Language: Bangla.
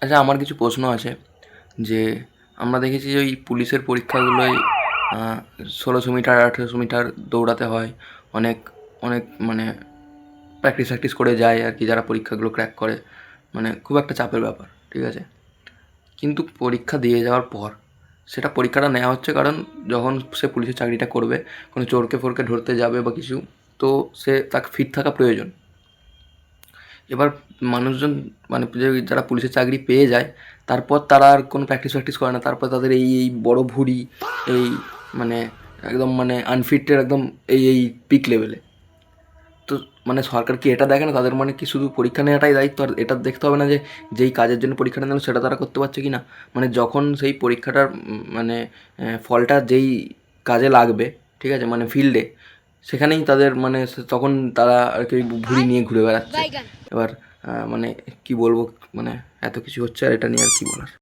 আচ্ছা, আমার কিছু প্রশ্ন আছে যে আমরা দেখেছি যে ওই পুলিশের পরীক্ষাগুলোয় 1600 মিটার 1800 মিটার দৌড়াতে হয়। অনেক অনেক মানে প্র্যাকটিস ফ্যাকটিস করে যায় আর কি, যারা পরীক্ষাগুলো ক্র্যাক করে। মানে খুব একটা চাপের ব্যাপার, ঠিক আছে। কিন্তু পরীক্ষা দিয়ে যাওয়ার পর সেটা পরীক্ষাটা নেওয়া হচ্ছে কারণ যখন সে পুলিশের চাকরিটা করবে, কোনো চোরকে ফোরকে ধরতে যাবে বা কিছু, তো সে তাকে ফিট থাকা প্রয়োজন। এবার মানুষজন মানে যারা পুলিশের চাকরি পেয়ে যায়, তারপর তারা আর কোনো প্র্যাকটিস ফ্যাকটিস করে না। তারপর তাদের এই এই বড় ভুঁড়ি, এই মানে একদম মানে আনফিটের একদম এই পিক লেভেলে। তো মানে সরকার কি এটা দেখে না তাদের মানে কি শুধু পরীক্ষা নেওয়াটাই দায়িত্ব, আর এটা দেখতে হবে না যে যেই কাজের জন্য পরীক্ষাটা নিল সেটা তারা করতে পারছে কি না। মানে যখন সেই পরীক্ষাটার মানে ফলটা যেই কাজে লাগবে, ঠিক আছে, মানে ফিল্ডে, সেখানেই তাদের মানে তখন তারা আর কি ভুঁড়ি নিয়ে ঘুরে বেড়াচ্ছে। এবার মানে কি বলবো, মানে এত কিছু হচ্ছে আর এটা নিয়ে আর কি বলার।